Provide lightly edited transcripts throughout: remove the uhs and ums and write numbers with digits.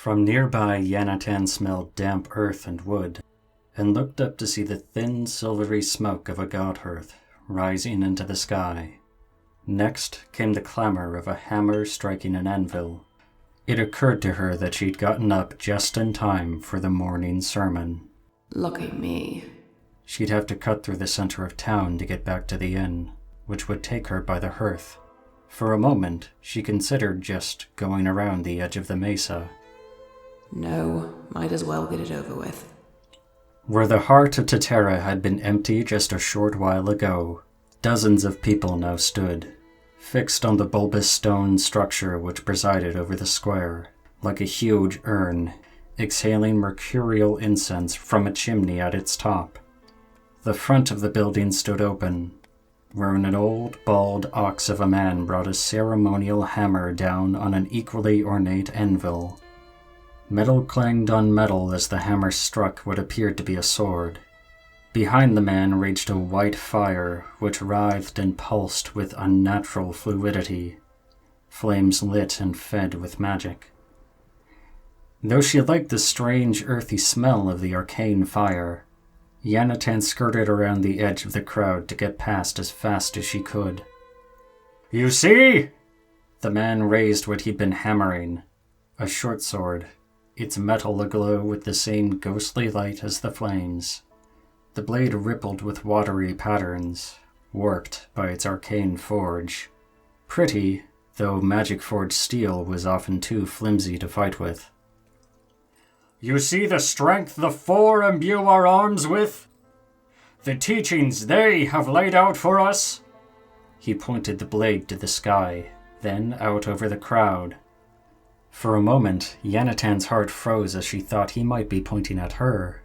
From nearby, Yanatan smelled damp earth and wood, and looked up to see the thin, silvery smoke of a god hearth rising into the sky. Next came the clamor of a hammer striking an anvil. It occurred to her that she'd gotten up just in time for the morning sermon. Look at me. She'd have to cut through the center of town to get back to the inn, which would take her by the hearth. For a moment, she considered just going around the edge of the mesa. No, might as well get it over with. Where the heart of Tatera had been empty just a short while ago, dozens of people now stood, fixed on the bulbous stone structure which presided over the square, like a huge urn, exhaling mercurial incense from a chimney at its top. The front of the building stood open, where an old, bald ox of a man brought a ceremonial hammer down on an equally ornate anvil. Metal clanged on metal as the hammer struck what appeared to be a sword. Behind the man raged a white fire which writhed and pulsed with unnatural fluidity, flames lit and fed with magic. Though she liked the strange earthy smell of the arcane fire, Yanatan skirted around the edge of the crowd to get past as fast as she could. "You see?" The man raised what he'd been hammering, a short sword, its metal aglow with the same ghostly light as the flames. The blade rippled with watery patterns, warped by its arcane forge. Pretty, though magic-forged steel was often too flimsy to fight with. "You see the strength the Four imbue our arms with? The teachings they have laid out for us?" He pointed the blade to the sky, then out over the crowd. For a moment, Yanatan's heart froze as she thought he might be pointing at her.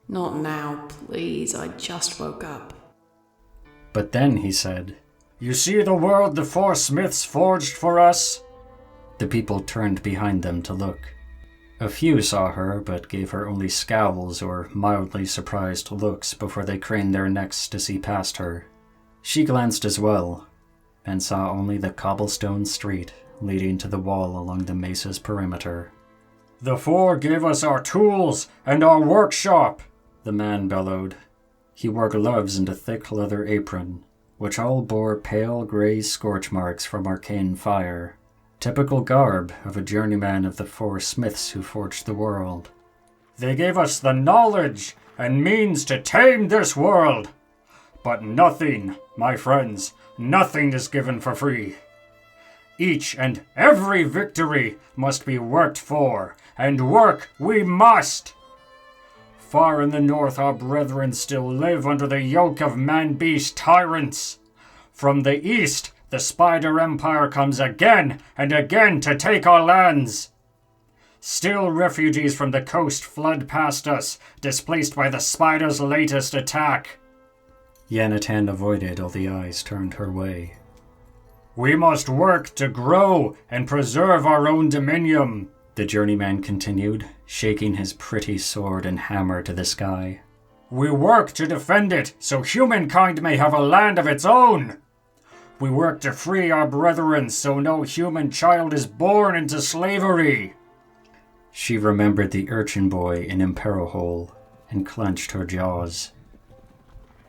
Not now, please. I just woke up. But then he said, "You see the world the Four Smiths forged for us?" The people turned behind them to look. A few saw her, but gave her only scowls or mildly surprised looks before they craned their necks to see past her. She glanced as well, and saw only the cobblestone street leading to the wall along the mesa's perimeter. "The Four gave us our tools and our workshop," the man bellowed. He wore gloves and a thick leather apron, which all bore pale grey scorch marks from arcane fire, typical garb of a journeyman of the Four Smiths who forged the world. "They gave us the knowledge and means to tame this world. But nothing, my friends, nothing is given for free. Each and every victory must be worked for, and work we must. Far in the north our brethren still live under the yoke of man-beast tyrants. From the east the Spider Empire comes again and again to take our lands. Still refugees from the coast flood past us, displaced by the Spider's latest attack." Yanatan avoided all the eyes turned her way. "We must work to grow and preserve our own dominion," the journeyman continued, shaking his pretty sword and hammer to the sky. "We work to defend it so humankind may have a land of its own. We work to free our brethren so no human child is born into slavery." She remembered the urchin boy in Imperohole and clenched her jaws.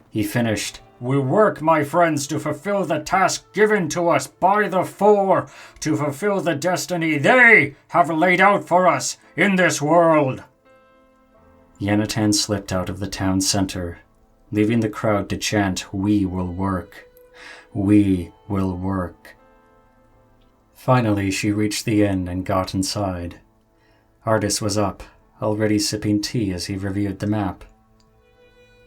He finished, "We work, my friends, to fulfill the task given to us by the Four, to fulfill the destiny they have laid out for us in this world." Yanatan slipped out of the town center, leaving the crowd to chant, "We will work. We will work." Finally, she reached the inn and got inside. Ardus was up, already sipping tea as he reviewed the map.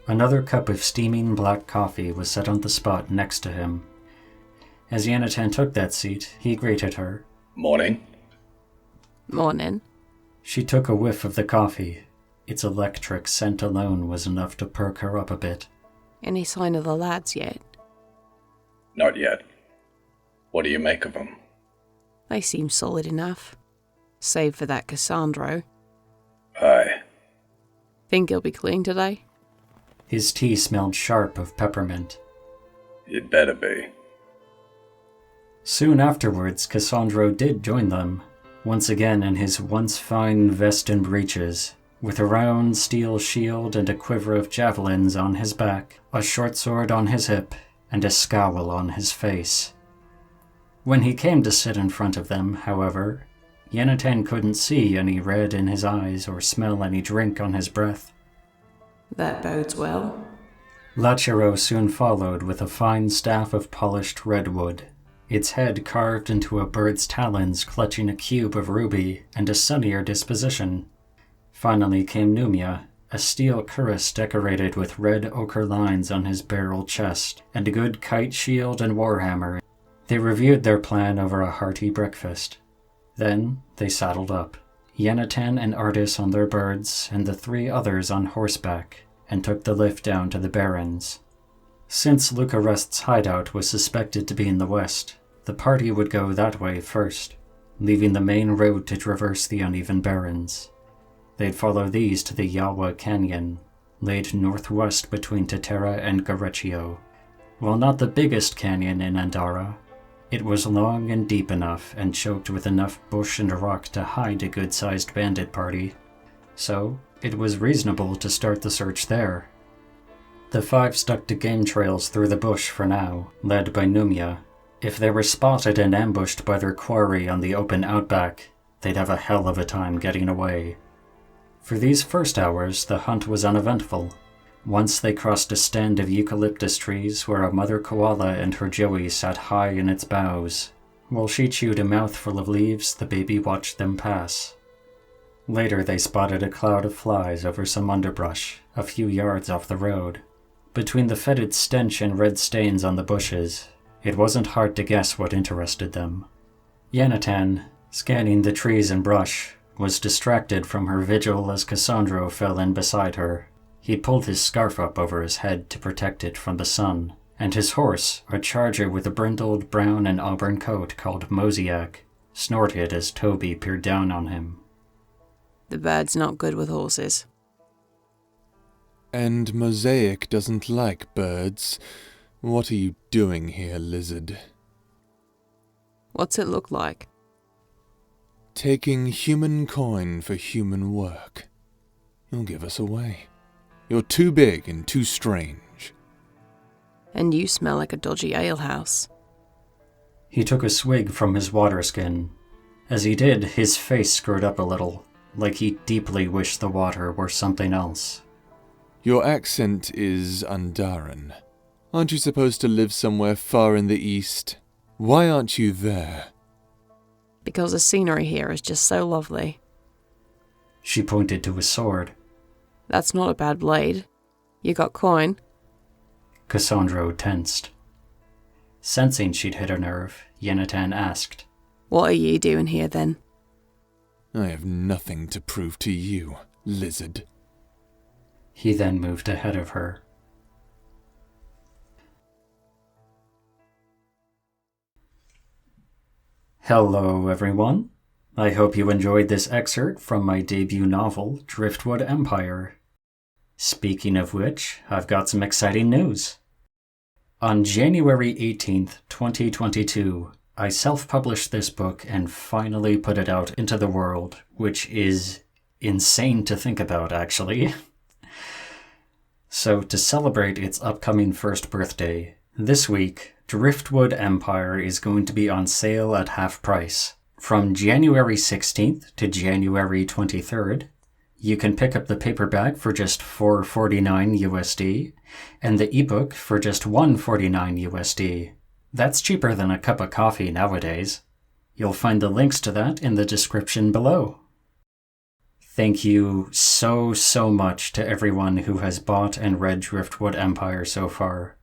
Another cup of steaming black coffee was set on the spot next to him. As Yanatan took that seat, he greeted her. "Morning." Morning. She took a whiff of the coffee. Its electric scent alone was enough to perk her up a bit. Any sign of the lads yet? "Not yet. What do you make of them?" They seem solid enough. Save for that Kassandro. Aye. Think he'll be clean today? His tea smelled sharp of peppermint. "You'd better be." Soon afterwards, Kassandro did join them, once again in his once fine vest and breeches, with a round steel shield and a quiver of javelins on his back, a short sword on his hip, and a scowl on his face. When he came to sit in front of them, however, Yanatan couldn't see any red in his eyes or smell any drink on his breath. That bodes well. Lachero soon followed with a fine staff of polished redwood, its head carved into a bird's talons clutching a cube of ruby and a sunnier disposition. Finally came Numia, a steel cuirass decorated with red ochre lines on his barrel chest, and a good kite shield and warhammer. They reviewed their plan over a hearty breakfast. Then they saddled up, Yanatan and Ardus on their birds, and the 3 others on horseback, and took the lift down to the Barrens. Since Lucarest's hideout was suspected to be in the west, the party would go that way first, leaving the main road to traverse the uneven Barrens. They'd follow these to the Yawa Canyon, laid northwest between Tatera and Gareccio. While not the biggest canyon in Andara, it was long and deep enough and choked with enough bush and rock to hide a good-sized bandit party, so it was reasonable to start the search there. The 5 stuck to game trails through the bush for now, led by Numia. If they were spotted and ambushed by their quarry on the open outback, they'd have a hell of a time getting away. For these first hours, the hunt was uneventful. Once they crossed a stand of eucalyptus trees where a mother koala and her joey sat high in its boughs. While she chewed a mouthful of leaves, the baby watched them pass. Later they spotted a cloud of flies over some underbrush, a few yards off the road. Between the fetid stench and red stains on the bushes, it wasn't hard to guess what interested them. Yanatan, scanning the trees and brush, was distracted from her vigil as Kassandro fell in beside her. He'd pulled his scarf up over his head to protect it from the sun, and his horse, a charger with a brindled brown and auburn coat called Mosaic, snorted as Toby peered down on him. The bird's not good with horses. And Mosaic doesn't like birds. What are you doing here, lizard? What's it look like? Taking human coin for human work. You'll give us away. You're too big and too strange. And you smell like a dodgy alehouse. He took a swig from his water skin. As he did, his face screwed up a little, like he deeply wished the water were something else. Your accent is Andaran. Aren't you supposed to live somewhere far in the east? Why aren't you there? Because the scenery here is just so lovely. She pointed to his sword. That's not a bad blade. You got coin? Kassandro tensed. Sensing she'd hit a nerve, Yanatan asked, What are you doing here then? I have nothing to prove to you, lizard. He then moved ahead of her. Hello, everyone. I hope you enjoyed this excerpt from my debut novel, Driftwood Empire. Speaking of which, I've got some exciting news. On January 18th, 2022, I self-published this book and finally put it out into the world, which is insane to think about, actually. So, to celebrate its upcoming first birthday, this week, Driftwood Empire is going to be on sale at half price. From January 16th to January 23rd, you can pick up the paperback for just $4.49 USD, and the ebook for just $1.49 USD. That's cheaper than a cup of coffee nowadays. You'll find the links to that in the description below. Thank you so much to everyone who has bought and read Driftwood Empire so far.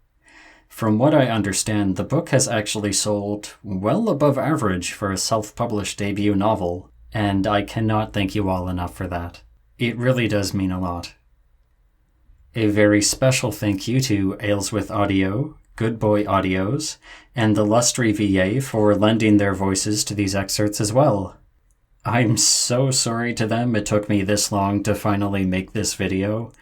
From what I understand, the book has actually sold well above average for a self-published debut novel, and I cannot thank you all enough for that. It really does mean a lot. A very special thank you to AELSWYTH Audio, Good Boy Audios, and the LUSTRI VA for lending their voices to these excerpts as well. I'm so sorry to them it took me this long to finally make this video.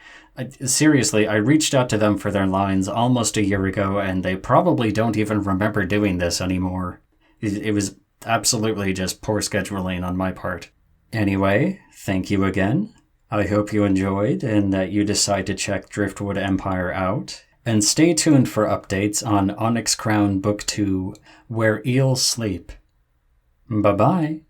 Seriously, I reached out to them for their lines almost a year ago, and they probably don't even remember doing this anymore. It was absolutely just poor scheduling on my part. Anyway, thank you again. I hope you enjoyed and that you decide to check Driftwood Empire out. And stay tuned for updates on Onyx Crown Book 2, Where Eels Sleep. Bye-bye.